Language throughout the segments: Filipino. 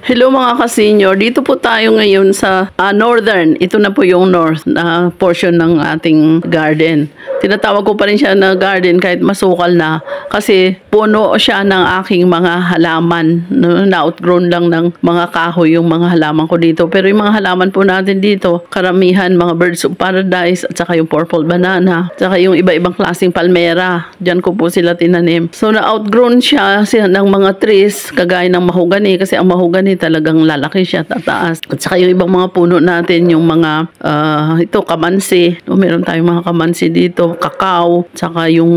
Hello mga ka-senior, dito po tayo ngayon sa northern. Ito na po yung north na portion ng ating garden. Tinatawag ko pa rin siya na garden kahit masukal na kasi puno siya ng aking mga halaman. Na-outgrown lang ng mga kahoy yung mga halaman ko dito. Pero yung mga halaman po natin dito, karamihan mga birds of paradise at saka yung purple banana, at saka yung iba-ibang klaseng palmera. Diyan ko po sila tinanim. So na-outgrown siya ng mga trees kagaya ng mahogany kasi ang mahogany talagang lalaki siya, tataas. At saka yung ibang mga puno natin, yung mga ito, kamansi. Meron tayong mga kamansi dito, kakao, saka yung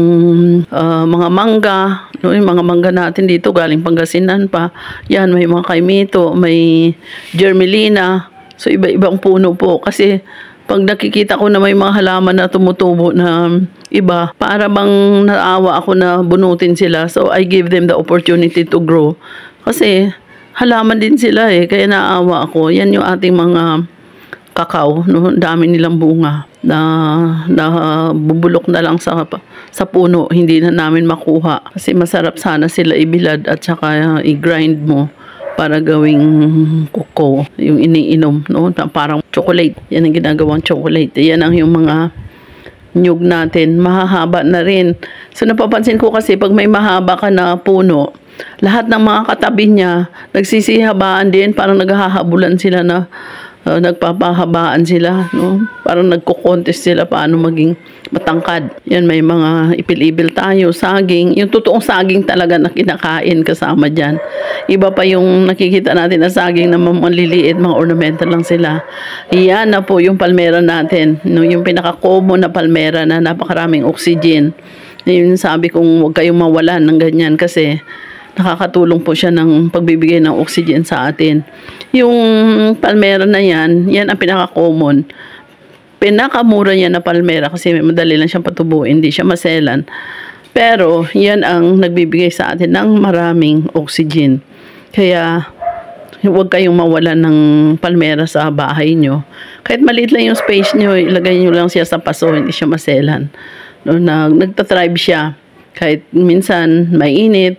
mga mangga. Yung mga mangga natin dito, galing Pangasinan pa. Yan, may mga kaimito, may germelina. So, iba-ibang puno po. Kasi, pag nakikita ko na may mga halaman na tumutubo na iba, para bang naawa ako na bunutin sila. So, I give them the opportunity to grow. Kasi, halaman din sila kaya naawa ako. Yan yung ating mga kakao, no? Dami nilang bunga na bubulok na lang sa puno, hindi na namin makuha. Kasi masarap sana sila ibilad at saka i-grind mo para gawing koko, yung iniinom, no? Parang chocolate. Yan ang ginagawang chocolate. Yan ang yung mga nyug natin. Mahahaba na rin. So napapansin ko kasi pag may mahaba ka na puno, lahat ng mga katabi niya, nagsisihabaan din, parang naghahabulan sila na nagpapahabaan sila, no? Parang nagko-contest sila paano maging matangkad. Yan, may mga ipil-ipil tayo, saging, yung totoong saging talaga na kinakain kasama dyan. Iba pa yung nakikita natin na saging na maliliit, mga ornamental lang sila. Yan na po yung palmera natin, no? Yung pinaka-common na palmera na napakaraming oxygen. Yung sabi kong huwag kayong mawalan ng ganyan kasi nakakatulong po siya ng pagbibigay ng oxygen sa atin. Yung palmera na yan, yan ang pinaka-common. Pinakamura niya na palmera kasi madali lang siyang patubuin, hindi siya maselan. Pero yan ang nagbibigay sa atin ng maraming oxygen. Kaya huwag kayong mawalan ng palmera sa bahay nyo. Kahit maliit lang yung space nyo, ilagay nyo lang siya sa paso, hindi siya maselan. No, nagtatribe siya. Kahit minsan mainit,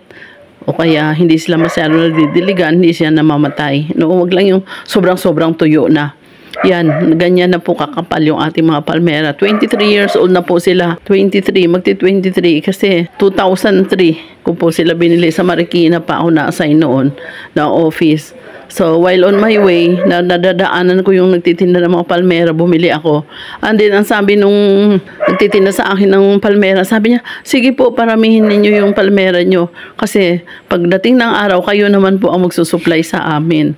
o kaya hindi sila masyado nadidiligan, hindi siya namamatay. No, wag lang yung sobrang-sobrang tuyo na. Yan, ganyan na po kakapal yung ating mga palmera. 23 years old na po sila. 23, magti-23 kasi 2003 ko po sila binili sa Marikina pa ako na-assign noon na office. So, while on my way, nadadaanan ko yung nagtitinda ng mga palmera, bumili ako. And then, ang sabi nung nagtitinda sa akin ng palmera, sabi niya, sige po, paramihin ninyo yung palmera nyo. Kasi, pagdating ng araw, kayo naman po ang magsusupply sa amin.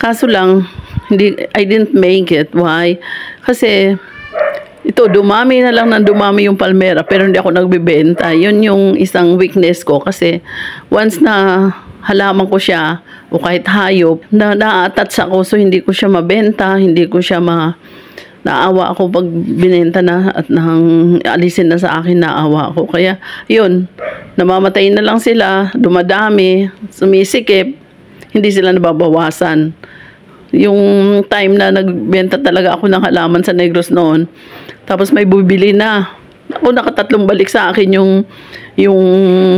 Kaso lang, I didn't make it. Why? Kasi, ito, dumami na lang ng dumami yung palmera, pero hindi ako nagbibenta. Yun yung isang weakness ko. Kasi, once na halaman ko siya o kahit hayop na-attach ako, so hindi ko siya mabenta, hindi ko siya naawa ako pag binenta na at nang alisin na sa akin, naawa ako. Kaya yun, namamatay na lang sila, dumadami, sumisikip, hindi sila nababawasan. Yung time na nagbenta talaga ako ng halaman sa Negros noon, tapos may bibili na ako, nakatatlong balik sa akin yung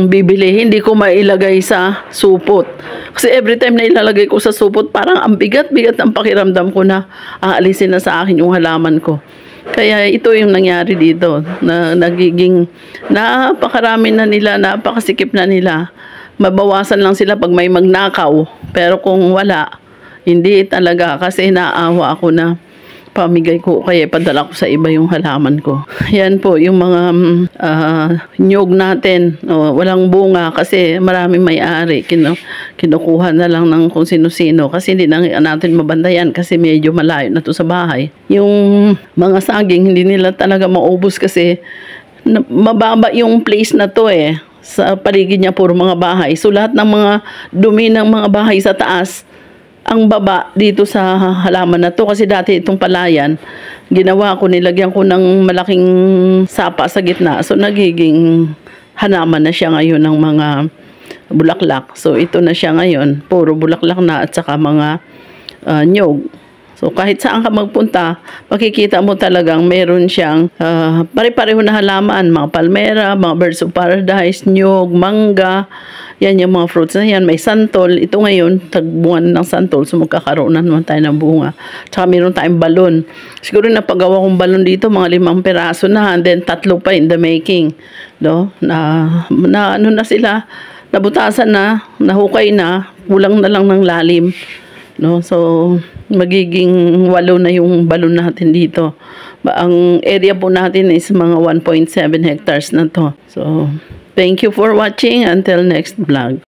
bibili. Hindi ko mailagay sa supot. Kasi every time na ilalagay ko sa supot, parang ang bigat-bigat ang pakiramdam ko na aalisin na sa akin yung halaman ko. Kaya ito yung nangyari dito. Na nagiging napakarami na nila, napakasikip na nila. Mabawasan lang sila pag may magnakaw. Pero kung wala, hindi talaga kasi naawa ako na pamigay ko, kaya padala ko sa iba yung halaman ko. Yan po, yung mga nyug natin, walang bunga kasi maraming may-ari. Kinukuha na lang ng kung sino-sino kasi hindi na natin mabandayan kasi medyo malayo na to sa bahay. Yung mga saging, hindi nila talaga maubos kasi mababa yung place na to sa paligid niya puro mga bahay. So lahat ng mga dumi ng mga bahay sa taas, ang baba dito sa halaman na to. Kasi dati itong palayan, ginawa ko, nilagyan ko ng malaking sapa sa gitna. So nagiging halaman na siya ngayon ng mga bulaklak. So ito na siya ngayon, puro bulaklak na at saka mga nyog. So kahit saan ka magpunta, makikita mo talagang meron siyang pare-pareho na halaman, mga palmera, mga birds of paradise, nyug, mangga, yan yung mga fruits na yan. May santol, ito ngayon, tagbuan ng santol, so magkakaroon na naman tayo ng bunga. Tsaka meron tayong balon. Siguro napagawa kong balon dito, mga 5 peraso na, and then 3 pa in the making. No? Na ano na sila, nabutasan na, nahukay na, kulang na lang ng lalim. No? So, magiging 8 na yung balon natin dito. Ang area po natin is mga 1.7 hectares na to. So, thank you for watching. Until next vlog.